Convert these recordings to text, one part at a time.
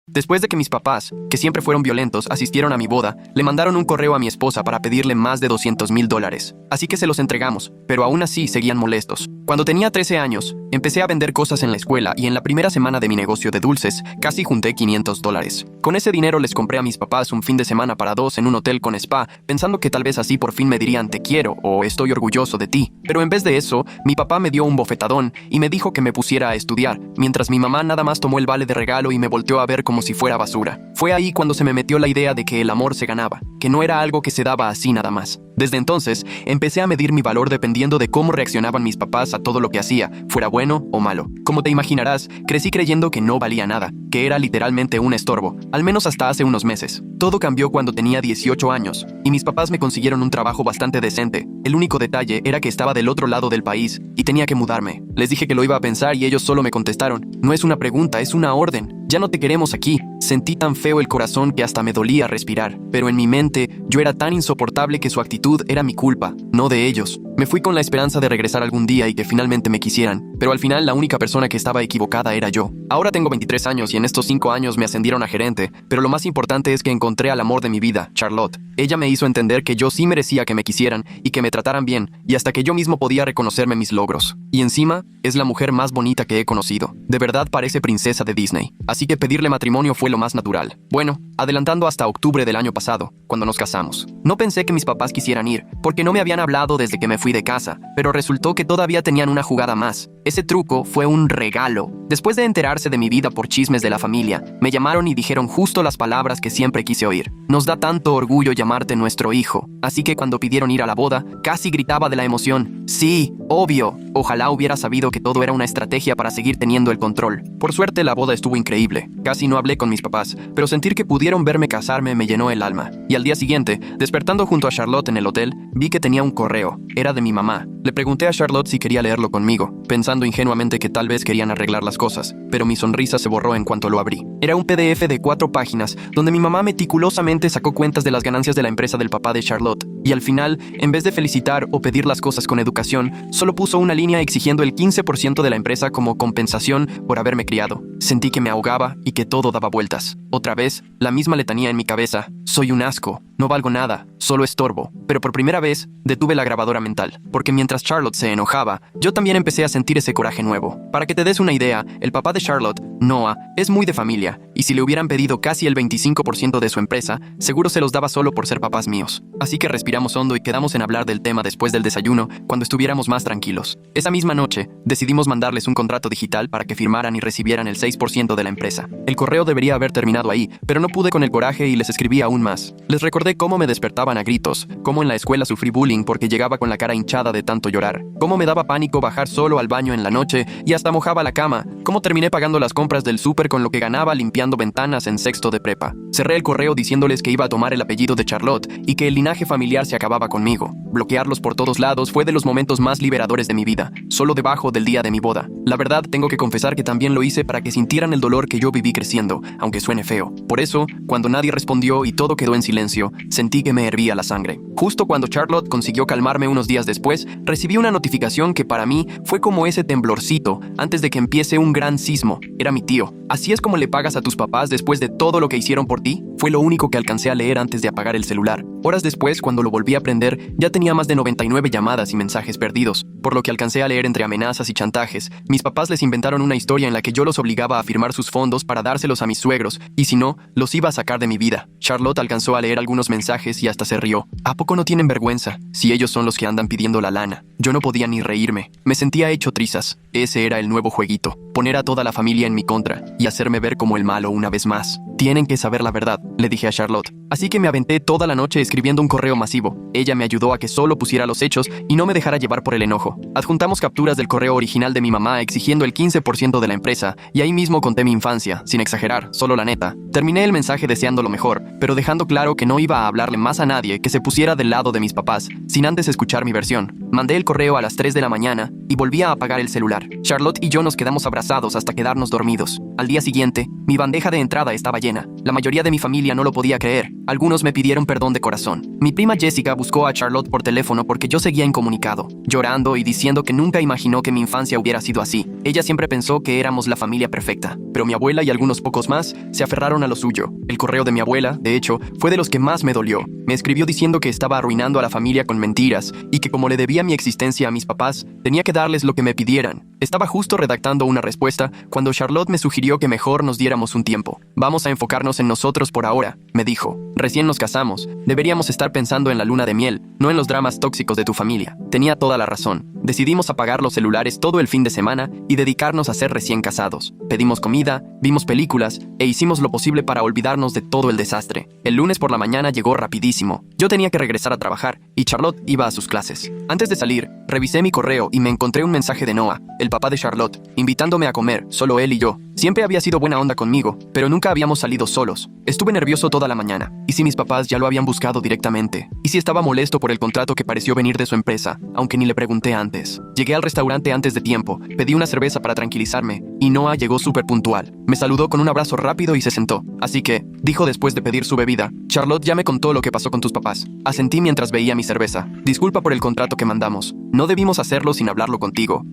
Después de que mis papás, que siempre fueron violentos, asistieron a mi boda, le mandaron un correo a mi esposa para pedirle más de $200,000. Así que se los entregamos, pero aún así seguían molestos. Cuando tenía 13 años, empecé a vender cosas en la escuela y en la primera semana de mi negocio de dulces, casi junté $500. Con ese dinero les compré a mis papás un fin de semana para dos en un hotel con spa, pensando que tal vez así por fin me dirían te quiero o estoy orgulloso de ti. Pero en vez de eso, mi papá me dio un bofetadón y me dijo que me pusiera a estudiar, mientras mi mamá nada más tomó el vale de regalo y me volteó a ver como si fuera basura. Fue ahí cuando se me metió la idea de que el amor se ganaba, que no era algo que se daba así nada más. Desde entonces, empecé a medir mi valor dependiendo de cómo reaccionaban mis papás a todo lo que hacía, fuera bueno o malo. Como te imaginarás, crecí creyendo que no valía nada, que era literalmente un estorbo, al menos hasta hace unos meses. Todo cambió cuando tenía 18 años, y mis papás me consiguieron un trabajo bastante decente. El único detalle era que estaba del otro lado del país, y tenía que mudarme. Les dije que lo iba a pensar y ellos solo me contestaron, no es una pregunta, es una orden. Ya no te queremos aquí. Sentí tan feo el corazón que hasta me dolía respirar, pero en mi mente yo era tan insoportable que su actitud era mi culpa, no de ellos. Me fui con la esperanza de regresar algún día y que finalmente me quisieran, pero al final la única persona que estaba equivocada era yo. Ahora tengo 23 años y en estos 5 años me ascendieron a gerente, pero lo más importante es que encontré al amor de mi vida, Charlotte. Ella me hizo entender que yo sí merecía que me quisieran y que me trataran bien, y hasta que yo mismo podía reconocerme mis logros. Y encima, es la mujer más bonita que he conocido. De verdad parece princesa de Disney. Así que pedirle matrimonio fue lo más natural. Bueno, adelantando hasta octubre del año pasado, cuando nos casamos. No pensé que mis papás quisieran ir, porque no me habían hablado desde que me fui de casa, pero resultó que todavía tenían una jugada más. Ese truco fue un regalo. Después de enterarse de mi vida por chismes de la familia, me llamaron y dijeron justo las palabras que siempre quise oír. Nos da tanto orgullo llamarte nuestro hijo. Así que cuando pidieron ir a la boda, casi gritaba de la emoción. Sí, obvio. Ojalá hubiera sabido que todo era una estrategia para seguir teniendo el control. Por suerte la boda estuvo increíble. Casi no hablé con mis papás, pero sentir que pudieron verme casarme me llenó el alma. Y al día siguiente, despertando junto a Charlotte en el hotel, vi que tenía un correo. Era de mi mamá. Le pregunté a Charlotte si quería leerlo conmigo, pensando ingenuamente que tal vez querían arreglar las cosas, pero mi sonrisa se borró en cuanto lo abrí. Era un PDF de 4 páginas, donde mi mamá meticulosamente sacó cuentas de las ganancias de la empresa del papá de Charlotte, y al final, en vez de felicitar o pedir las cosas con educación, solo puso una línea exigiendo el 15% de la empresa como compensación por haberme criado. Sentí que me ahogaba y que todo daba vueltas. Otra vez, la misma letanía en mi cabeza. Soy un asco, no valgo nada, solo estorbo. Pero por primera vez, detuve la grabadora mental, porque mientras Charlotte se enojaba, yo también empecé a sentir ese coraje nuevo. Para que te des una idea, el papá de Charlotte, Noah, es muy de familia, y si le hubieran pedido casi el 25% de su empresa, seguro se los daba solo por ser papás míos. Así que respiramos hondo y quedamos en hablar del tema después del desayuno, cuando estuviéramos más tranquilos. Esa misma noche, decidimos mandarles un contrato digital para que firmaran y recibieran el 6% de la empresa. El correo debería haber terminado ahí, pero no pude con el coraje y les escribí aún más. Les recordé cómo me despertaban a gritos, cómo en la escuela sufrí bullying porque llegaba con la cara hinchada de tanto llorar, cómo me daba pánico bajar solo al baño en la noche y hasta mojaba la cama, cómo terminé pagando las compras del súper con lo que ganaba limpiando ventanas en sexto de prepa. Cerré el correo diciéndoles que iba a tomar el apellido de Charlotte y que el linaje familiar se acababa conmigo. Bloquearlos por todos lados fue de los momentos más liberadores de mi vida, solo debajo del día de mi boda. La verdad, tengo que confesar que también lo hice para que sintieran el dolor que yo viví creciendo, aunque suene feo. Por eso, cuando nadie respondió y todo quedó en silencio, sentí que me hervía la sangre. Justo cuando Charlotte consiguió calmarme unos días después, recibí una notificación que para mí fue como ese temblorcito antes de que empiece un gran sismo. Era mi tío. ¿Así es como le pagas a tus papás después de todo lo que hicieron por ti? Fue lo único que alcancé a leer antes de apagar el celular. Horas después, cuando lo volví a prender, ya tenía más de 99 llamadas y mensajes perdidos, por lo que alcancé a leer entre amenazas y chantajes. Mis papás les inventaron una historia en la que yo los obligaba a firmar sus fondos para dárselos a mis suegros, y si no, los iba a sacar de mi vida. Charlotte alcanzó a leer algunos mensajes y hasta se rió. ¿A poco no tienen vergüenza? Si ellos son los que andan pidiendo la lana. Yo no podía ni reírme. Me sentía hecho trizas. Ese era el nuevo jueguito. Poner a toda la familia en mi contra y hacerme ver como el malo una vez más. Tienen que saber la verdad, le dije a Charlotte. Así que me aventé toda la noche escribiendo un correo masivo. Ella me ayudó a que solo pusiera los hechos y no me dejara llevar por el enojo. Adjuntamos capturas del correo original de mi mamá exigiendo el 15% de la empresa y ahí mismo conté mi infancia, sin exagerar, solo la neta. Terminé el mensaje deseando lo mejor, pero dejando claro que no iba a hablarle más a nadie que se pusiera del lado de mis papás, sin antes escuchar mi versión. Mandé el correo a las 3 de la mañana y volví a apagar el celular. Charlotte y yo nos quedamos abrazados hasta quedarnos dormidos. Al día siguiente, mi bandeja de entrada estaba llena. La mayoría de mi familia no lo podía creer. Algunos me pidieron perdón de corazón. Mi prima Jessica buscó a Charlotte por teléfono porque yo seguía incomunicado, llorando y diciendo que nunca imaginó que mi infancia hubiera sido así. Ella siempre pensó que éramos la familia perfecta, pero mi abuela y algunos pocos más se aferraron a lo suyo. El correo de mi abuela, de hecho, fue de los que más me dolió. Me escribió diciendo que estaba arruinando a la familia con mentiras y que como le debía mi existencia a mis papás, tenía que darles lo que me pidieran. Estaba justo redactando una respuesta cuando Charlotte me sugirió que mejor nos diéramos un tiempo. Vamos a enfocarnos en nosotros por ahora, me dijo. Recién nos casamos. Deberíamos estar pensando en la luna de miel, no en los dramas tóxicos de tu familia. Tenía toda la razón. Decidimos apagar los celulares todo el fin de semana y dedicarnos a ser recién casados. Pedimos comida, vimos películas e hicimos lo posible para olvidarnos de todo el desastre. El lunes por la mañana llegó rapidísimo. Yo tenía que regresar a trabajar y Charlotte iba a sus clases. Antes de salir, revisé mi correo y me encontré un mensaje de Noah, el papá de Charlotte, invitándome a comer, solo él y yo. Siempre había sido buena onda conmigo, pero nunca habíamos salido solos. Estuve nervioso toda la mañana. ¿Y si mis papás ya lo habían buscado directamente? ¿Y si estaba molesto por el contrato que pareció venir de su empresa, aunque ni le pregunté antes? Llegué al restaurante antes de tiempo, pedí una cerveza para tranquilizarme, y Noah llegó súper puntual. Me saludó con un abrazo rápido y se sentó. Así que, dijo después de pedir su bebida, Charlotte ya me contó lo que pasó con tus papás. Asentí mientras veía mi cerveza. Disculpa por el contrato que mandamos. No debimos hacerlo sin hablarlo contigo.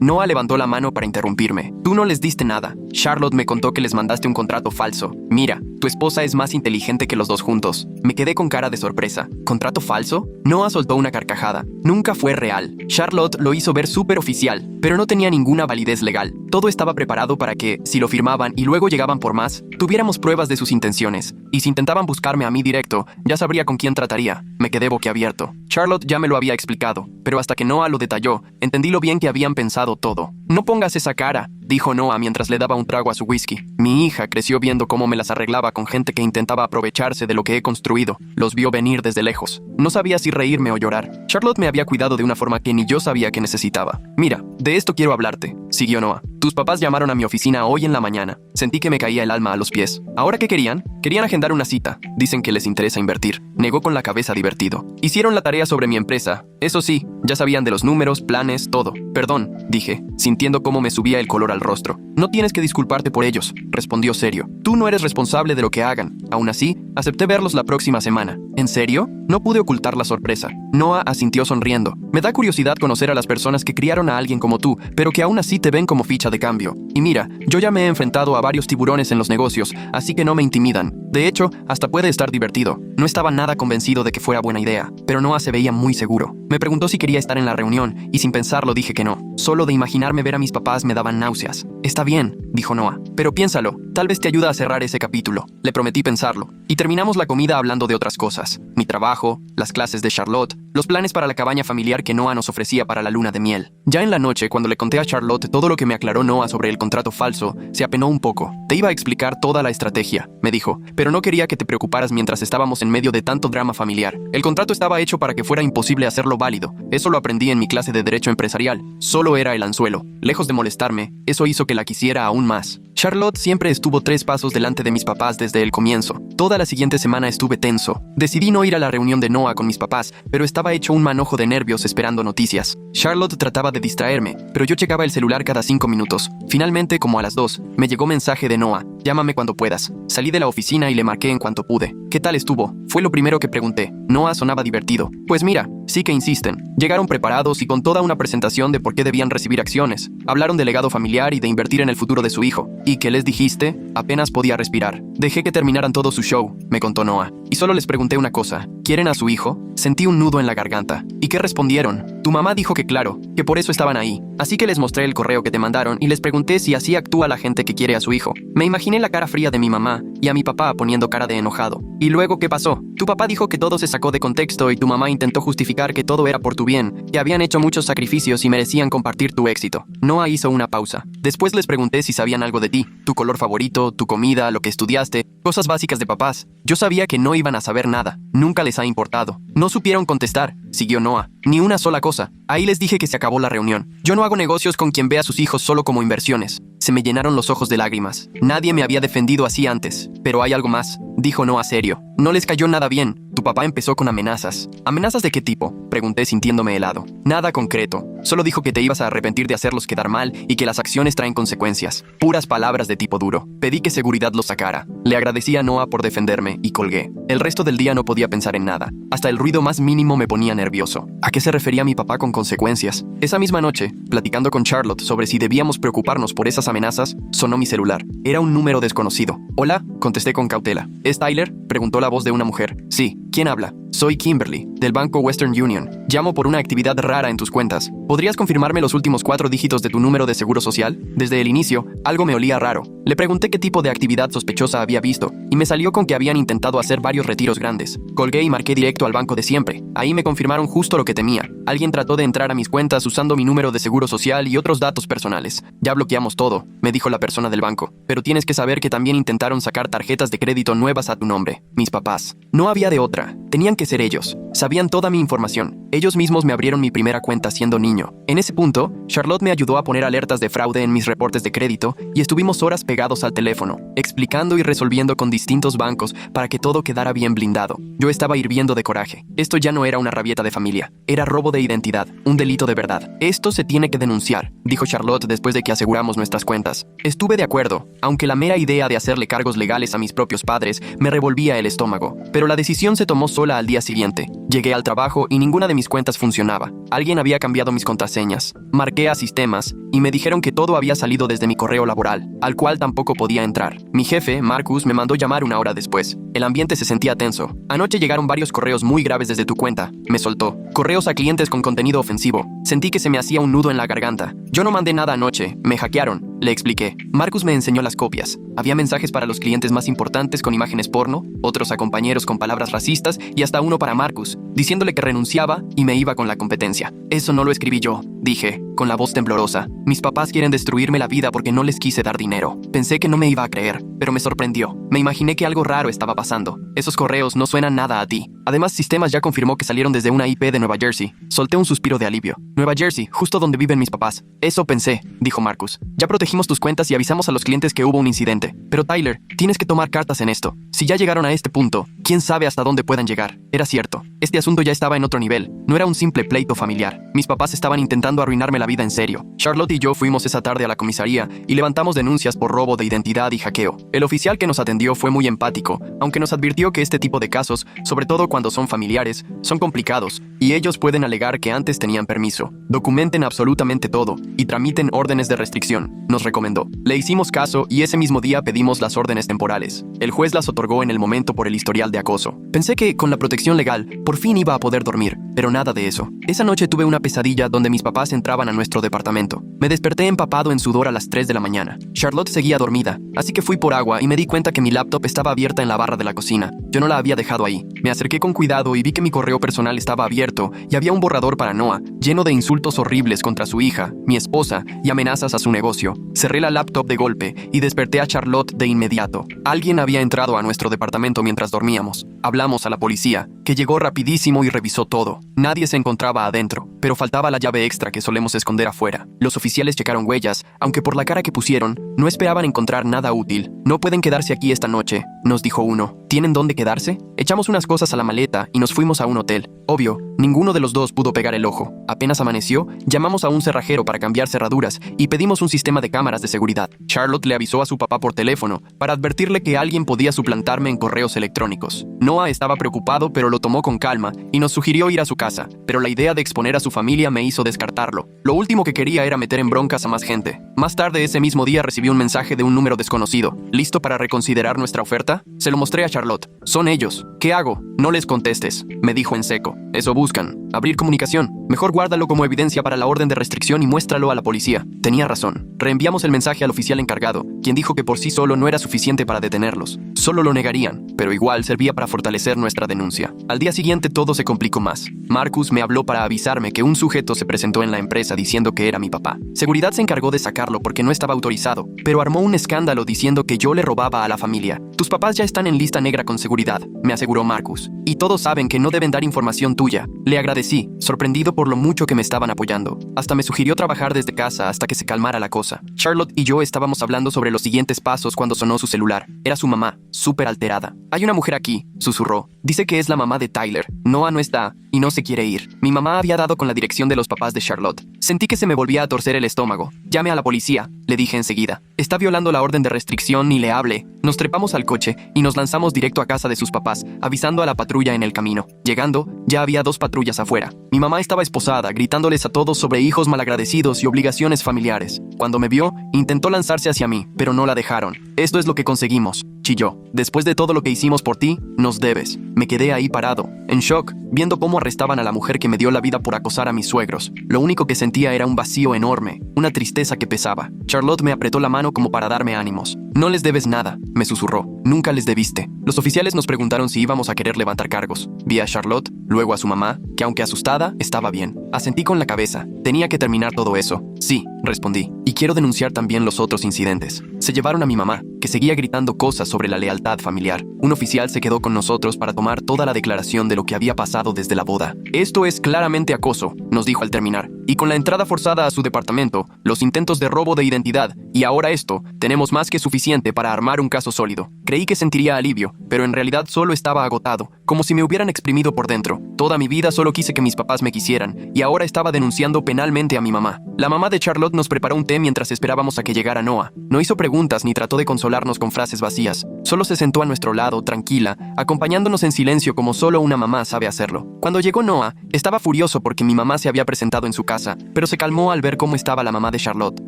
Noah levantó la mano para interrumpirme. Tú no les diste nada. Charlotte me contó que les mandaste un contrato falso. Mira, tu esposa es más inteligente que los dos juntos. Me quedé con cara de sorpresa. ¿Contrato falso? Noah soltó una carcajada. Nunca fue real. Charlotte lo hizo ver súper oficial, pero no tenía ninguna validez legal. Todo estaba preparado para que, si lo firmaban y luego llegaban por más, tuviéramos pruebas de sus intenciones. Y si intentaban buscarme a mí directo, ya sabría con quién trataría. Me quedé boquiabierto. Charlotte ya me lo había explicado, pero hasta que Noah lo detalló, entendí lo bien que habían pensado todo. No pongas esa cara, dijo Noah mientras le daba un trago a su whisky. Mi hija creció viendo cómo me las arreglaba con gente que intentaba aprovecharse de lo que he construido. Los vio venir desde lejos. No sabía si reírme o llorar. Charlotte me había cuidado de una forma que ni yo sabía que necesitaba. Mira, de esto quiero hablarte, siguió Noah. Tus papás llamaron a mi oficina hoy en la mañana. Sentí que me caía el alma a los pies. ¿Ahora qué querían? Querían agendar una cita. Dicen que les interesa invertir. Negó con la cabeza divertido. Hicieron la tarea sobre mi empresa. Eso sí, ya sabían de los números, planes, todo. Perdón, dije, sintiendo cómo me subía el color al rostro. No tienes que disculparte por ellos, respondió serio. Tú no eres responsable de lo que hagan. Aún así, acepté verlos la próxima semana. ¿En serio? No pude ocultar la sorpresa. Noah asintió sonriendo. Me da curiosidad conocer a las personas que criaron a alguien como tú, pero que aún así te ven como ficha de cambio. Y mira, yo ya me he enfrentado a varios tiburones en los negocios, así que no me intimidan. De hecho, hasta puede estar divertido. No estaba nada convencido de que fuera buena idea, pero Noah se veía muy seguro. Me preguntó si quería estar en la reunión, y sin pensarlo dije que no. Solo de imaginarme ver a mis papás me daban náuseas. Está bien, dijo Noah, pero piénsalo, tal vez te ayuda a cerrar ese capítulo. Le prometí pensarlo. Y terminamos la comida hablando de otras cosas. Mi trabajo, las clases de Charlotte, los planes para la cabaña familiar que Noah nos ofrecía para la luna de miel. Ya en la noche, cuando le conté a Charlotte todo lo que me aclaró Noah sobre el contrato falso, se apenó un poco. Te iba a explicar toda la estrategia, me dijo, pero no quería que te preocuparas mientras estábamos en medio de tanto drama familiar. El contrato estaba hecho para que fuera imposible hacerlo válido. Eso lo aprendí en mi clase de Derecho Empresarial. Solo era el anzuelo. Lejos de molestarme, eso hizo que la quisiera aún más. Charlotte siempre estuvo 3 pasos delante de mis papás desde el comienzo. Toda la siguiente semana estuve tenso. Decidí no ir a la reunión de Noah con mis papás, pero estaba hecho un manojo de nervios esperando noticias. Charlotte trataba de distraerme, pero yo checaba el celular cada 5 minutos. Finalmente, como a las 2, me llegó mensaje de Noah. Llámame cuando puedas. Salí de la oficina y le marqué en cuanto pude. ¿Qué tal estuvo? Fue lo primero que pregunté. Noah sonaba divertido. Pues mira, sí que insisten. Llegaron preparados y con toda una presentación de por qué debían recibir acciones. Hablaron de legado familiar y de invertir en el futuro de su hijo. ¿Y qué les dijiste? Apenas podía respirar. Dejé que terminaran todo su show, me contó Noah. Y solo les pregunté una cosa. ¿Quieren a su hijo? Sentí un nudo en la garganta. ¿Y qué respondieron? Tu mamá dijo que claro, que por eso estaban ahí. Así que les mostré el correo que te mandaron y les pregunté si así actúa la gente que quiere a su hijo. Me imaginé la cara fría de mi mamá y a mi papá poniendo cara de enojado. ¿Y luego qué pasó? Tu papá dijo que todo se sacó de contexto y tu mamá intentó justificar que todo era por tu bien, que habían hecho muchos sacrificios y merecían compartir tu éxito. Noah hizo una pausa. Después les pregunté si sabían algo de ti, tu color favorito, tu comida, lo que estudiaste, cosas básicas de papás. Yo sabía que no iban a saber nada. Nunca les ha importado. No supieron contestar, siguió Noah. Ni una sola cosa. Ahí les dije que se acabó la reunión. Yo no hago negocios con quien ve a sus hijos solo como inversiones. Se me llenaron los ojos de lágrimas. Nadie me había defendido así antes. Pero hay algo más, dijo Noah serio. No les cayó nada bien. Tu papá empezó con amenazas. ¿Amenazas de qué tipo?, pregunté sintiéndome helado. Nada concreto. Solo dijo que te ibas a arrepentir de hacerlos quedar mal y que las acciones traen consecuencias. Puras palabras de tipo duro. Pedí que seguridad los sacara. Le agradecí a Noah por defenderme y colgué. El resto del día no podía pensar en nada. Hasta el ruido más mínimo me ponía nervioso. ¿A qué se refería mi papá con consecuencias? Esa misma noche, platicando con Charlotte sobre si debíamos preocuparnos por esas amenazas, sonó mi celular. Era un número desconocido. «Hola», contesté con cautela. «¿Es Tyler?», preguntó la voz de una mujer. «Sí, ¿quién habla?». «Soy Kimberly, del banco Western Union. Llamo por una actividad rara en tus cuentas. ¿Podrías confirmarme los últimos 4 dígitos de tu número de seguro social? Desde el inicio, algo me olía raro». Le pregunté qué tipo de actividad sospechosa había visto, y me salió con que habían intentado hacer varios retiros grandes. Colgué y marqué directo al banco de siempre. Ahí me confirmaron justo lo que temía. Alguien trató de entrar a mis cuentas usando mi número de seguro social y otros datos personales. «Ya bloqueamos todo», me dijo la persona del banco. «Pero tienes que saber que también intentaron sacar tarjetas de crédito nuevas a tu nombre». Mis papás. No había de otra. Tenían que ser ellos. Sabían toda mi información. Ellos mismos me abrieron mi primera cuenta siendo niño. En ese punto, Charlotte me ayudó a poner alertas de fraude en mis reportes de crédito y estuvimos horas pegados al teléfono, explicando y resolviendo con distintos bancos para que todo quedara bien blindado. Yo estaba hirviendo de coraje. Esto ya no era una rabieta de familia. Era robo de identidad, un delito de verdad. «Esto se tiene que denunciar», dijo Charlotte después de que aseguramos nuestras cuentas. Estuve de acuerdo, aunque la mera idea de hacerle cargos legales a mis propios padres me revolvía el estómago. Pero la decisión se tomó sola al día siguiente. Llegué al trabajo y ninguna de mis cuentas funcionaba. Alguien había cambiado mis contraseñas. Marqué a sistemas y me dijeron que todo había salido desde mi correo laboral, al cual tampoco podía entrar. Mi jefe, Marcus, me mandó llamar una hora después. El ambiente se sentía tenso. «Anoche llegaron varios correos muy graves desde tu cuenta», me soltó. «Correos a clientes con contenido ofensivo». Sentí que se me hacía un nudo en la garganta. «Yo no mandé nada anoche, me hackearon», le expliqué. Marcus me enseñó las copias. Había mensajes para los clientes más importantes con imágenes porno, otros a compañeros con palabras racistas y hasta uno para Marcus, diciéndole que renunciaba y me iba con la competencia. «Eso no lo escribí yo», dije, con la voz temblorosa. «Mis papás quieren destruirme la vida porque no les quise dar dinero». Pensé que no me iba a creer, pero me sorprendió. Me imaginé que algo raro estaba pasando. «Esos correos no suenan nada a ti». Además, Sistemas ya confirmó que salieron desde una IP de Nueva Jersey. Solté un suspiro de alivio. «Nueva Jersey, justo donde viven mis papás». «Eso pensé», dijo Marcus. «Ya protegimos tus cuentas y avisamos a los clientes que hubo un incidente. Pero Tyler, tienes que tomar cartas en esto. Si ya llegaron a este punto, quién sabe hasta dónde puedan llegar». Era cierto. Este asunto ya estaba en otro nivel. No era un simple pleito familiar. Mis papás estaban intentando arruinarme la vida en serio. Charlotte y yo fuimos esa tarde a la comisaría y levantamos denuncias por robo de identidad y hackeo. El oficial que nos atendió fue muy empático, aunque nos advirtió que este tipo de casos, sobre todo cuando son familiares, son complicados y ellos pueden alegar que antes tenían permiso. Documenten absolutamente todo y tramiten órdenes de restricción, nos recomendó. Le hicimos caso y ese mismo día pedimos las órdenes temporales. El juez las otorgó en el momento por el historial de acoso. Pensé que, con la protección legal, por fin iba a poder dormir, pero nada de eso. Esa noche tuve una pesadilla donde mis papás entraban a nuestro departamento. Me desperté empapado en sudor a las 3 de la mañana. Charlotte seguía dormida, así que fui por agua y me di cuenta que mi laptop estaba abierta en la barra de la cocina. Yo no la había dejado ahí. Me acerqué con cuidado y vi que mi correo personal estaba abierto y había un borrador para Noah, lleno de insultos horribles contra su hija, mi esposa y amenazas a su negocio. Cerré la laptop de golpe y desperté a Charlotte de inmediato. Alguien había entrado a nuestro departamento mientras dormíamos. Hablamos a la policía, que llegó rapidísimo y revisó todo. Nadie se encontraba adentro, pero faltaba la llave extra que solemos esconder afuera. Los oficiales checaron huellas, aunque por la cara que pusieron, no esperaban encontrar nada útil. «No pueden quedarse aquí esta noche», nos dijo uno. ¿Tienen dónde quedarse? Echamos unas cosas a la maleta y nos fuimos a un hotel. Obvio, ninguno de los dos pudo pegar el ojo. Apenas amaneció, llamamos a un cerrajero para cambiar cerraduras y pedimos un sistema de cámaras de seguridad. Charlotte le avisó a su papá por teléfono para advertirle que alguien podía suplantarme en correos electrónicos. Noah estaba preocupado, pero lo tomó con calma y nos sugirió ir a su casa, pero la idea de exponer a su familia me hizo descartarlo. Lo último que quería era meter en broncas a más gente. Más tarde ese mismo día recibí un mensaje de un número desconocido. ¿Listo para reconsiderar nuestra oferta? Se lo mostré a Charlotte. «Son ellos. ¿Qué hago?» «No les contestes», me dijo en seco. «Eso buscan. Abrir comunicación. Mejor guárdalo como evidencia para la orden de restricción y muéstralo a la policía». Tenía razón. Reenviamos el mensaje al oficial encargado, quien dijo que por sí solo no era suficiente para detenerlos. Solo lo negarían, pero igual servía para fortalecer nuestra denuncia. Al día siguiente todo se complicó más. Marcus me habló para avisarme que un sujeto se presentó en la empresa diciendo que era mi papá. Seguridad se encargó de sacarlo porque no estaba autorizado, pero armó un escándalo diciendo que yo le robaba a la familia Tus papás ya están en lista negra con seguridad, me aseguró Marcus. Y todos saben que no deben dar información tuya. Le agradecí, sorprendido por lo mucho que me estaban apoyando. Hasta me sugirió trabajar desde casa hasta que se calmara la cosa. Charlotte y yo estábamos hablando sobre los siguientes pasos cuando sonó su celular. Era su mamá, súper alterada. Hay una mujer aquí, susurró. Dice que es la mamá de Tyler. Noah no está y no se quiere ir. Mi mamá había dado con la dirección de los papás de Charlotte. Sentí que se me volvía a torcer el estómago. Llame a la policía, le dije enseguida. Está violando la orden de restricción, ni le hable. Nos trepamos al coche y nos lanzamos directo a casa de sus papás, avisando a la patrulla en el camino. Llegando, ya había 2 patrullas afuera. Mi mamá estaba esposada, gritándoles a todos sobre hijos malagradecidos y obligaciones familiares. Cuando me vio, intentó lanzarse hacia mí, pero no la dejaron. Esto es lo que conseguimos, chilló. Después de todo lo que hicimos por ti, nos debes. Me quedé ahí parado, en shock, viendo cómo arrestaban a la mujer que me dio la vida por acosar a mis suegros. Lo único que sentía era un vacío enorme, una tristeza que pesaba. Charlotte me apretó la mano como para darme ánimos. No les debes nada, me susurró. Nunca les debiste. Los oficiales nos preguntaron si íbamos a querer levantar cargos. Vi a Charlotte, luego a su mamá, que aunque asustada, estaba bien. Asentí con la cabeza. Tenía que terminar todo eso. Sí, respondí. Y quiero denunciar también los otros incidentes. Se llevaron a mi mamá, que seguía gritando cosas sobre la lealtad familiar. Un oficial se quedó con nosotros para tomar toda la declaración de lo que había pasado desde la boda. Esto es claramente acoso, nos dijo al terminar. Y con la entrada forzada a su departamento, los intentos de robo de identidad, y ahora esto, tenemos más que suficiente para armar un caso sólido. Creí que sentiría alivio, pero en realidad solo estaba agotado, como si me hubieran exprimido por dentro. Toda mi vida solo quise que mis papás me quisieran, y ahora estaba denunciando penalmente a mi mamá. La mamá de Charlotte nos preparó un té mientras esperábamos a que llegara Noah. No hizo preguntas ni trató de consolarnos con frases vacías. Solo se sentó a nuestro lado, tranquila, acompañándonos en silencio como solo una mamá sabe hacerlo. Cuando llegó Noah, estaba furioso porque mi mamá se había presentado en su casa, pero se calmó al ver cómo estaba la mamá de Charlotte.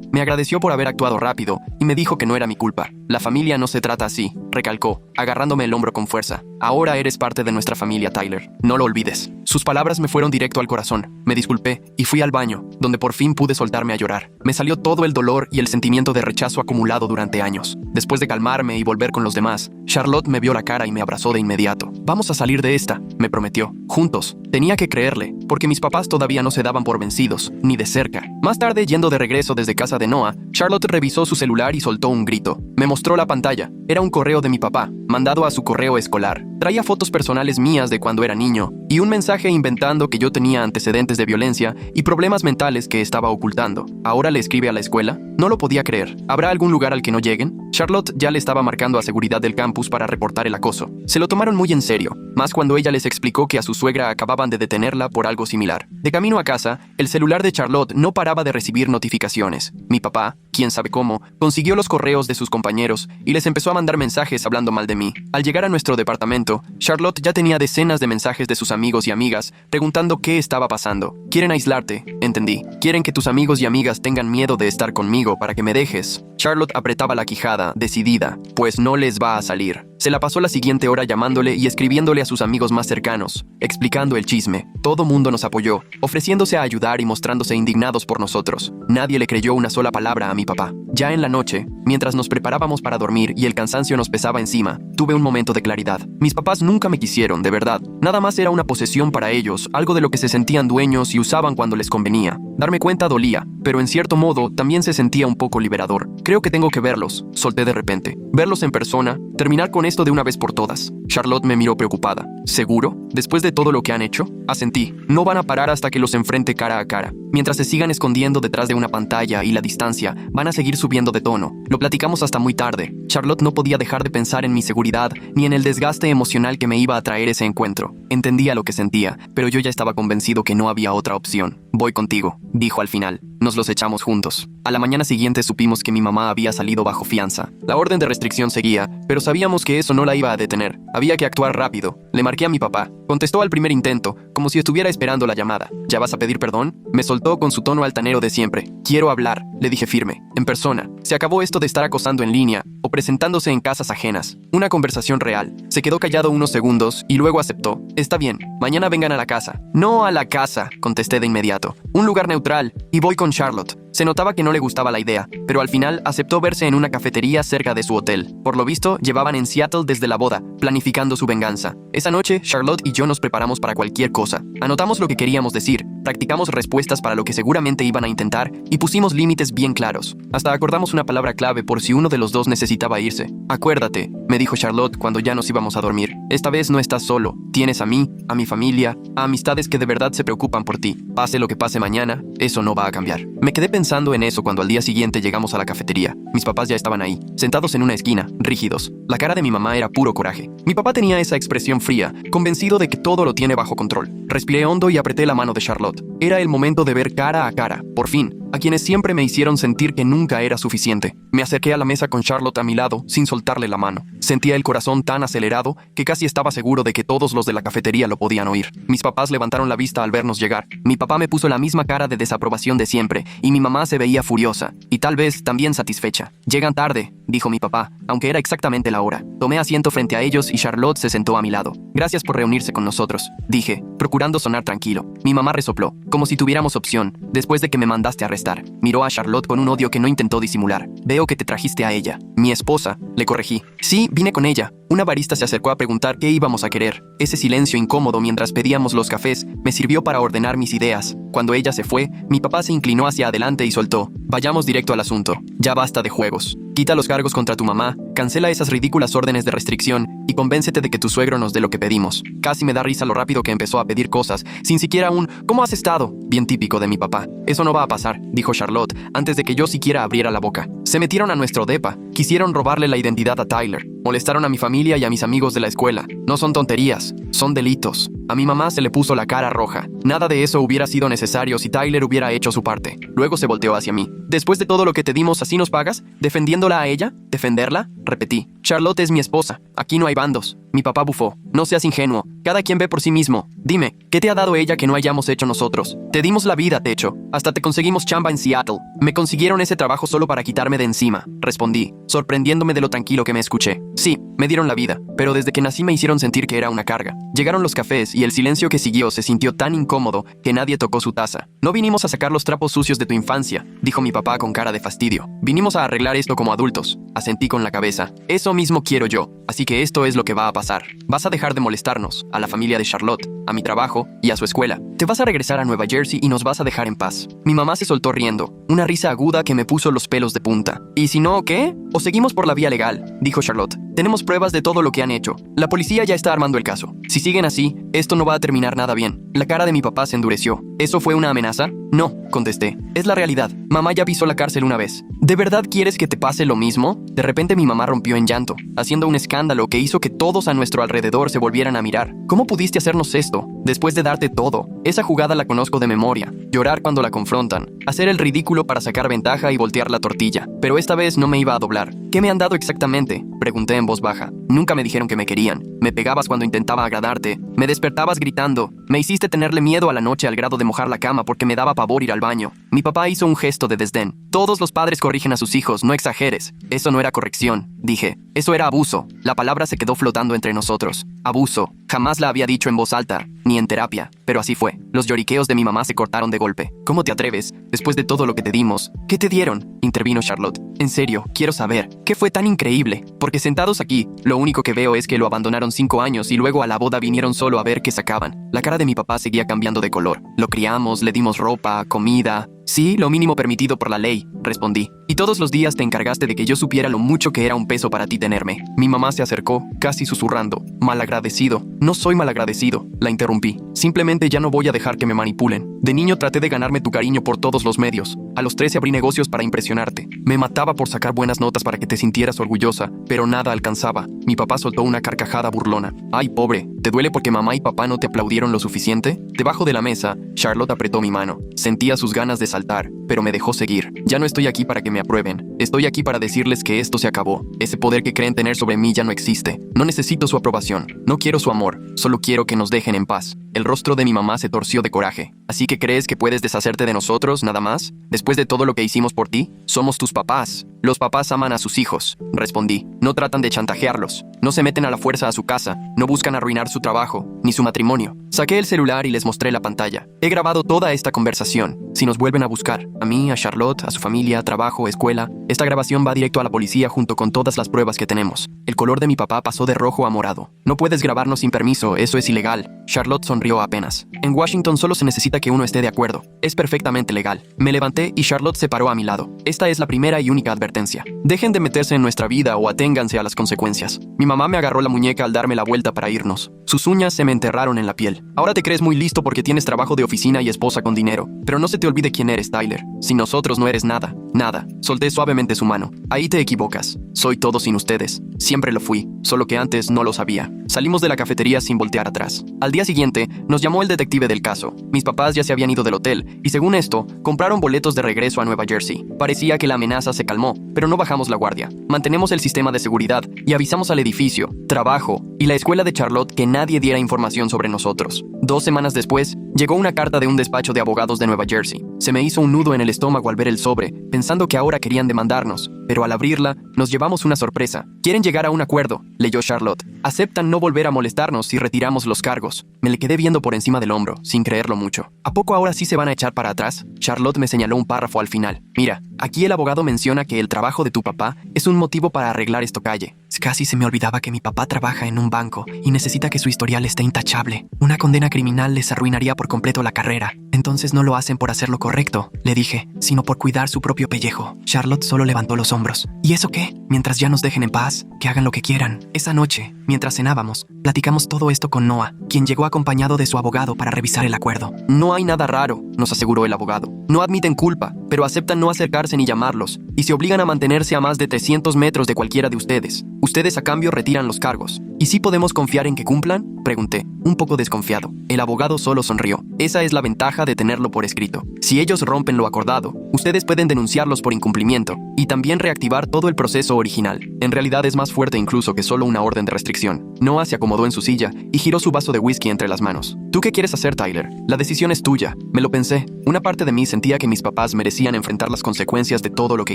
Me agradeció por haber actuado rápido y me dijo que no era mi culpa. La familia no se trata así, recalcó, agarrándome el hombro con fuerza. Ahora eres parte de nuestra familia, Tyler. No lo olvides. Sus palabras me fueron directo al corazón. Me disculpé y fui al baño, donde por fin pude soltarme a llorar. Me salió todo el dolor y el sentimiento de rechazo acumulado durante años. Después de calmarme y volver con los demás, Charlotte me vio la cara y me abrazó de inmediato. Vamos a salir de esta, me prometió. Juntos. Tenía que creerle, porque mis papás todavía no se daban por vencidos, ni de cerca. Más tarde, yendo de regreso desde casa de Noah, Charlotte revisó su celular y soltó un grito. Me mostró la pantalla. Era un correo de mi papá, mandado a su correo escolar. Traía fotos personales mías de cuando era niño y un mensaje inventando que yo tenía antecedentes de violencia y problemas mentales que estaba ocultando. ¿Ahora le escribe a la escuela? No lo podía creer. ¿Habrá algún lugar al que no lleguen? Charlotte ya le estaba marcando a seguridad del campus para reportar el acoso. Se lo tomaron muy en serio, más cuando ella les explicó que a su suegra acababan de detenerla por algo similar. De camino a casa, el celular de Charlotte no paraba de recibir notificaciones. Mi papá, quién sabe cómo, consiguió los correos de sus compañeros y les empezó a mandar mensajes hablando mal de mí. Al llegar a nuestro departamento, Charlotte ya tenía decenas de mensajes de sus amigos y amigas preguntando qué estaba pasando. Quieren aislarte, entendí. Quieren que tus amigos y amigas tengan miedo de estar conmigo para que me dejes. Charlotte apretaba la quijada, decidida, pues no les va a salir. Se la pasó la siguiente hora llamándole y escribiéndole a sus amigos más cercanos, explicando el chisme. Todo mundo nos apoyó, ofreciéndose a ayudar y mostrándose indignados por nosotros. Nadie le creyó una sola palabra a mi papá. Ya en la noche, mientras nos preparábamos para dormir y el cansancio nos pesaba encima, tuve un momento de claridad. Mis papás nunca me quisieron, de verdad. Nada más era una posesión para ellos, algo de lo que se sentían dueños y usaban cuando les convenía. Darme cuenta dolía, pero en cierto modo también se sentía un poco liberador. Creo que tengo que verlos, solté de repente. Verlos en persona, terminar con esto de una vez por todas. Charlotte me miró preocupada. ¿Seguro? ¿Después de todo lo que han hecho? Asentí. No van a parar hasta que los enfrente cara a cara. Mientras se sigan escondiendo detrás de una pantalla y la distancia, van a seguir subiendo de tono. Lo platicamos hasta muy tarde. Charlotte no podía dejar de pensar en mi seguridad ni en el desgaste emocional que me iba a traer ese encuentro. Entendía lo que sentía, pero yo ya estaba convencido que no había otra opción. Voy contigo, dijo al final. Nos los echamos juntos. A la mañana siguiente supimos que mi mamá había salido bajo fianza. La orden de restricción seguía, pero sabíamos que eso no la iba a detener. Había que actuar rápido. Le marqué a mi papá. Contestó al primer intento, como si estuviera esperando la llamada. ¿Ya vas a pedir perdón? Me soltó con su tono altanero de siempre. Quiero hablar, le dije firme, en persona. Se acabó esto de estar acosando en línea o presentándose en casas ajenas. Una conversación real. Se quedó callado unos segundos y luego aceptó. Está bien, mañana vengan a la casa. No a la casa, contesté de inmediato. Un lugar neutral, y voy con Charlotte. Se notaba que no le gustaba la idea, pero al final aceptó verse en una cafetería cerca de su hotel. Por lo visto, llevaban en Seattle desde la boda, planificando su venganza. Esa noche, Charlotte y yo nos preparamos para cualquier cosa. Anotamos lo que queríamos decir, Practicamos respuestas para lo que seguramente iban a intentar y pusimos límites bien claros. Hasta acordamos una palabra clave por si uno de los dos necesitaba irse. Acuérdate, me dijo Charlotte cuando ya nos íbamos a dormir. Esta vez no estás solo. Tienes a mí, a mi familia, a amistades que de verdad se preocupan por ti. Pase lo que pase mañana, eso no va a cambiar. Me quedé pensando en eso cuando al día siguiente llegamos a la cafetería. Mis papás ya estaban ahí, sentados en una esquina, rígidos. La cara de mi mamá era puro coraje. Mi papá tenía esa expresión fría, convencido de que todo lo tiene bajo control. Respiré hondo y apreté la mano de Charlotte. Era el momento de ver cara a cara, por fin, a quienes siempre me hicieron sentir que nunca era suficiente. Me acerqué a la mesa con Charlotte a mi lado, sin soltarle la mano. Sentía el corazón tan acelerado que casi estaba seguro de que todos los de la cafetería lo podían oír. Mis papás levantaron la vista al vernos llegar. Mi papá me puso la misma cara de desaprobación de siempre, y mi mamá se veía furiosa, y tal vez también satisfecha. «Llegan tarde», dijo mi papá, aunque era exactamente la hora. Tomé asiento frente a ellos y Charlotte se sentó a mi lado. «Gracias por reunirse con nosotros», dije, procurando sonar tranquilo. Mi mamá resopló, como si tuviéramos opción, después de que me mandaste a arrestar. Miró a Charlotte con un odio que no intentó disimular. «Veo que te trajiste a ella». «Mi esposa», le corregí. «Sí, vine con ella». Una barista se acercó a preguntar qué íbamos a querer. Ese silencio incómodo mientras pedíamos los cafés me sirvió para ordenar mis ideas. Cuando ella se fue, mi papá se inclinó hacia adelante y soltó: «Vayamos directo al asunto. Ya basta de juegos. Quita los cargos contra tu mamá, cancela esas ridículas órdenes de restricción y convéncete de que tu suegro nos dé lo que pedimos». Casi me da risa lo rápido que empezó a pedir cosas, sin siquiera un «¿Cómo has estado?», bien típico de mi papá. «Eso no va a pasar», dijo Charlotte, antes de que yo siquiera abriera la boca. «Se metieron a nuestro depa, quisieron robarle la identidad a Tyler, molestaron a mi familia y a mis amigos de la escuela. No son tonterías, son delitos». A mi mamá se le puso la cara roja. Nada de eso hubiera sido necesario si Tyler hubiera hecho su parte. Luego se volteó hacia mí. «¿Después de todo lo que te dimos, así nos pagas? ¿Defendiéndola a ella? ¿Defenderla?», repetí. «Charlotte es mi esposa. Aquí no hay bandos». Mi papá bufó. «No seas ingenuo. Cada quien ve por sí mismo. Dime, ¿qué te ha dado ella que no hayamos hecho nosotros? Te dimos la vida, techo. Hasta te conseguimos chamba en Seattle. Me consiguieron ese trabajo solo para quitarme de encima», respondí, sorprendiéndome de lo tranquilo que me escuché. «Sí, me dieron la vida, pero desde que nací me hicieron sentir que era una carga». Llegaron los cafés y el silencio que siguió se sintió tan incómodo que nadie tocó su taza. «No vinimos a sacar los trapos sucios de tu infancia», dijo mi papá con cara de fastidio. «Vinimos a arreglar esto como adultos». Asentí con la cabeza. «Eso mismo quiero yo. Así que esto es lo que va a pasar. Vas a dejar de molestarnos, a la familia de Charlotte, a mi trabajo y a su escuela. Te vas a regresar a Nueva Jersey y nos vas a dejar en paz». Mi mamá se soltó riendo, una risa aguda que me puso los pelos de punta. «¿Y si no, qué? ¿O seguimos por la vía legal?», dijo Charlotte. «Tenemos pruebas de todo lo que han hecho. La policía ya está armando el caso. Si siguen así, esto no va a terminar nada bien». La cara de mi papá se endureció. «¿Eso fue una amenaza?». «No», contesté. «Es la realidad. Mamá ya pisó la cárcel una vez». «¿De verdad quieres que te pase lo mismo?». De repente mi mamá rompió en llanto, haciendo un escándalo que hizo que todos a nuestro alrededor se volvieran a mirar. «¿Cómo pudiste hacernos esto? Después de darte todo». Esa jugada la conozco de memoria. Llorar cuando la confrontan. Hacer el ridículo para sacar ventaja y voltear la tortilla. Pero esta vez no me iba a doblar. «¿Qué me han dado exactamente?», pregunté en voz baja. «Nunca me dijeron que me querían. Me pegabas cuando intentaba agradarte. Me despertabas gritando. Me hiciste tenerle miedo a la noche al grado de mojar la cama porque me daba pavor ir al baño». Mi papá hizo un gesto de desdén. «Todos los padres corrigen a sus hijos, no exageres». «Eso no era corrección», dije. «Eso era abuso». La palabra se quedó flotando entre nosotros. Abuso. Jamás la había dicho en voz alta, ni en terapia, pero así fue. Los lloriqueos de mi mamá se cortaron de golpe. «¿Cómo te atreves? Después de todo lo que te dimos». «¿Qué te dieron?», intervino Charlotte. «En serio, quiero saber. ¿Qué fue tan increíble? Porque sentados aquí, lo único que veo es que lo abandonaron 5 años y luego a la boda vinieron solo a ver qué sacaban». La cara de mi papá seguía cambiando de color. «Lo criamos, le dimos ropa, comida». «Sí, lo mínimo permitido por la ley», respondí. «Y todos los días te encargaste de que yo supiera lo mucho que era un peso para ti tenerme». Mi mamá se acercó, casi susurrando. «Malagradecido». «No soy malagradecido», la interrumpí. «Simplemente ya no voy a dejar que me manipulen. De niño traté de ganarme tu cariño por todos los medios. A los 13 abrí negocios para impresionarte. Me mataba por sacar buenas notas para que te sintieras orgullosa, pero nada alcanzaba». Mi papá soltó una carcajada burlona. «Ay, pobre, ¿te duele porque mamá y papá no te aplaudieron lo suficiente?». Debajo de la mesa, Charlotte apretó mi mano. Sentía sus ganas de saltar, pero me dejó seguir. «Ya no estoy aquí para que me aprueben. Estoy aquí para decirles que esto se acabó. Ese poder que creen tener sobre mí ya no existe. No necesito su aprobación. No quiero su amor. Solo quiero que nos dejen en paz». El rostro de mi mamá se torció de coraje. «¿Así que crees que puedes deshacerte de nosotros, nada más? Después de todo lo que hicimos por ti, somos tus papás. Los papás aman a sus hijos», respondí. «No tratan de chantajearlos. No se meten a la fuerza a su casa. No buscan arruinar su trabajo, ni su matrimonio. Saqué el celular y les mostré la pantalla. He grabado toda esta conversación. Si nos vuelven a buscar, a mí, a Charlotte, a su familia, trabajo, escuela, esta grabación va directo a la policía junto con todas las pruebas que tenemos. El color de mi papá pasó de rojo a morado. No puedes grabarnos sin permiso, eso es ilegal. Charlotte sonrió apenas. En Washington solo se necesita que uno esté de acuerdo. Es perfectamente legal. Me levanté y Charlotte se paró a mi lado. Esta es la primera y única advertencia. Dejen de meterse en nuestra vida o aténganse a las consecuencias. Mi mamá me agarró la muñeca al darme la vuelta para irnos. Sus uñas se me enterraron en la piel. Ahora te crees muy listo porque tienes trabajo de oficina y esposa con dinero. Pero no se te olvide quién eres, Tyler. Sin nosotros no eres nada. Nada. Solté suavemente su mano. Ahí te equivocas. Soy todo sin ustedes. Siempre lo fui, solo que antes no lo sabía. Salimos de la cafetería sin voltear atrás. Al día siguiente, nos llamó el detective del caso. Mis papás ya se habían ido del hotel y según esto, compraron boletos de regreso a Nueva Jersey. Parecía que la amenaza se calmó, pero no bajamos la guardia. Mantenemos el sistema de seguridad y avisamos al edificio, trabajo y la escuela de Charlotte que nadie diera información sobre nosotros. 2 semanas después, llegó una carta de un despacho de abogados de Nueva Jersey. Se me hizo un nudo en el estómago al ver el sobre, pensando que ahora querían demandarnos, pero al abrirla, nos llevamos una sorpresa. Quieren llegar a un acuerdo, leyó Charlotte. Aceptan no volver a molestarnos si retiramos los cargos. Me le quedé viendo por encima del hombro, sin creerlo mucho. ¿A poco ahora sí se van a echar para atrás? Charlotte me señaló un párrafo al final. Mira, aquí el abogado menciona que el trabajo de tu papá es un motivo para arreglar esto calle. Casi se me olvidaba que mi papá trabaja en un banco y necesita que su historial esté intachable. Una condena criminal les arruinaría por completo la carrera. Entonces no lo hacen por hacer lo correcto, le dije, sino por cuidar su propio pellejo. Charlotte solo levantó los hombros. ¿Y eso qué? Mientras ya nos dejen en paz, que hagan lo que quieran. Esa noche, mientras cenábamos, platicamos todo esto con Noah, quien llegó acompañado de su abogado para revisar el acuerdo. No hay nada raro, nos aseguró el abogado. No admiten culpa, pero aceptan no acercarse ni llamarlos, y se obligan a mantenerse a más de 300 metros de cualquiera de ustedes. Ustedes a cambio retiran los cargos. ¿Y si podemos confiar en que cumplan? Pregunté, un poco desconfiado. El abogado solo sonrió. Esa es la ventaja de tenerlo por escrito. Si ellos rompen lo acordado, ustedes pueden denunciarlos por incumplimiento y también reactivar todo el proceso original. En realidad es más fuerte incluso que solo una orden de restricción. Noah se acomodó en su silla y giró su vaso de whisky entre las manos. ¿Tú qué quieres hacer, Tyler? La decisión es tuya. Me lo pensé. Una parte de mí sentía que mis papás merecían enfrentar las consecuencias de todo lo que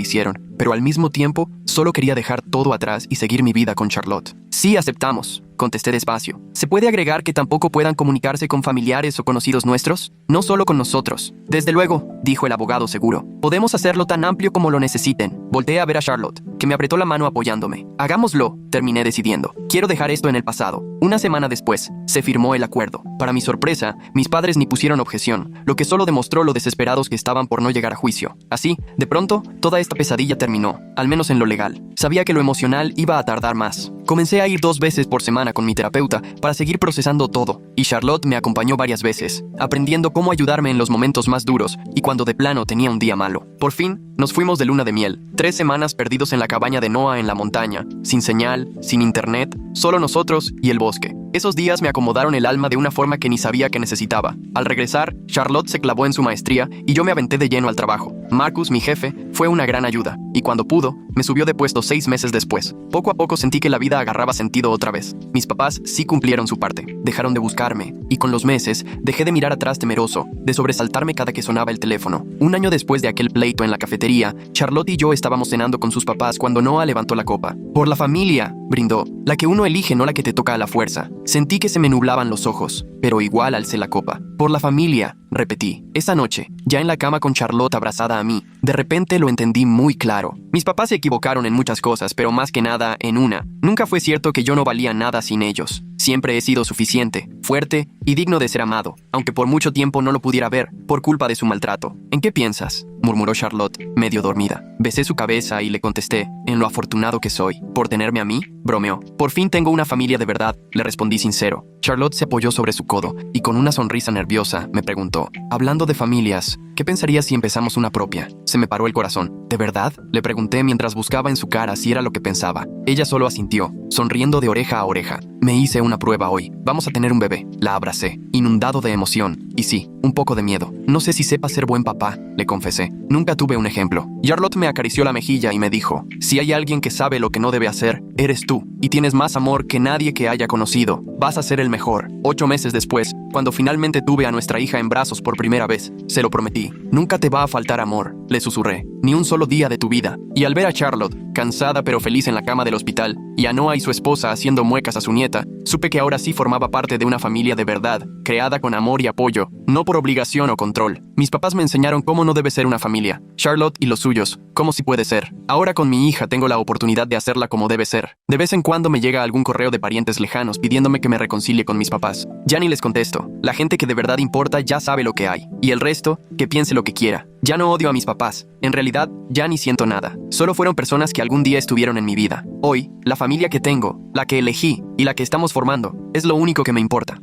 hicieron, pero al mismo tiempo solo quería dejar todo atrás y seguir mi vida con Charlotte. Sí, aceptamos, contesté despacio. ¿Se puede agregar que tampoco puedan comunicarse con familiares o conocidos nuestros? No solo con nosotros. Desde luego, dijo el abogado seguro. Podemos hacerlo tan amplio como lo necesiten. Volteé a ver a Charlotte, que me apretó la mano apoyándome. Hagámoslo, terminé decidiendo. Quiero dejar esto en el pasado. Una semana después, se firmó el acuerdo. Para mi sorpresa, mis padres ni pusieron objeción, lo que solo demostró lo desesperados que estaban por no llegar a juicio. Así, de pronto, toda esta pesadilla terminó, al menos en lo legal. Sabía que lo emocional iba a tardar más. Comencé a ir 2 veces por semana con mi terapeuta para seguir procesando todo, y Charlotte me acompañó varias veces, aprendiendo cómo ayudarme en los momentos más duros y cuando de plano tenía un día malo. Por fin, nos fuimos de luna de miel, 3 semanas perdidos en la cabaña de Noah en la montaña, sin señal, sin internet, solo nosotros y el bosque. Esos días me acomodaron el alma de una forma que ni sabía que necesitaba. Al regresar, Charlotte se clavó en su maestría y yo me aventé de lleno al trabajo. Marcus, mi jefe, fue una gran ayuda, y cuando pudo, me subió de puesto 6 meses después. Poco a poco sentí que la vida agarraba sentido otra vez. Mis papás sí cumplieron su parte. Dejaron de buscarme, y con los meses, dejé de mirar atrás temeroso, de sobresaltarme cada que sonaba el teléfono. 1 año después de aquel pleito en la cafetería, Charlotte y yo estábamos cenando con sus papás cuando Noah levantó la copa. Por la familia, brindó, la que uno elige, no la que te toca a la fuerza. Sentí que se me nublaban los ojos, pero igual alcé la copa. Por la familia, repetí. Esa noche, ya en la cama con Charlotte abrazada a mí, de repente lo entendí muy claro. Mis papás se equivocaron en muchas cosas, pero más que nada en una. Nunca fue cierto que yo no valía nada sin ellos. Siempre he sido suficiente, fuerte y digno de ser amado, aunque por mucho tiempo no lo pudiera ver, por culpa de su maltrato. ¿En qué piensas?, murmuró Charlotte, medio dormida. Besé su cabeza y le contesté, en lo afortunado que soy. ¿Por tenerme a mí?, bromeó. Por fin tengo una familia de verdad, le respondí sincero. Charlotte se apoyó sobre su codo y con una sonrisa nerviosa me preguntó, hablando de familias, ¿qué pensarías si empezamos una propia? Se me paró el corazón. ¿De verdad?, le pregunté mientras buscaba en su cara si era lo que pensaba. Ella solo asintió, sonriendo de oreja a oreja. Me hice una prueba hoy. Vamos a tener un bebé. La abracé, inundado de emoción. Y sí, un poco de miedo. No sé si sepa ser buen papá, le confesé. Nunca tuve un ejemplo. Charlotte me acarició la mejilla y me dijo, si hay alguien que sabe lo que no debe hacer, eres tú. Y tienes más amor que nadie que haya conocido. Vas a ser el mejor. 8 meses después, cuando finalmente tuve a nuestra hija en brazos por primera vez, se lo prometí. Nunca te va a faltar amor. le susurré. Ni un solo día de tu vida. Y al ver a Charlotte, cansada pero feliz en la cama del hospital, y a Noah y su esposa haciendo muecas a su nieta, supe que ahora sí formaba parte de una familia de verdad, creada con amor y apoyo, no por obligación o control. Mis papás me enseñaron cómo no debe ser una familia. Charlotte y los suyos, cómo sí puede ser. Ahora con mi hija tengo la oportunidad de hacerla como debe ser. De vez en cuando me llega algún correo de parientes lejanos pidiéndome que me reconcilie con mis papás. Ya ni les contesto. La gente que de verdad importa ya sabe lo que hay. Y el resto, que piense lo que quiera. Ya no odio a mis papás. En realidad, ya ni siento nada. Solo fueron personas que algún día estuvieron en mi vida. Hoy, la familia que tengo, la que elegí y la que estamos formando, es lo único que me importa.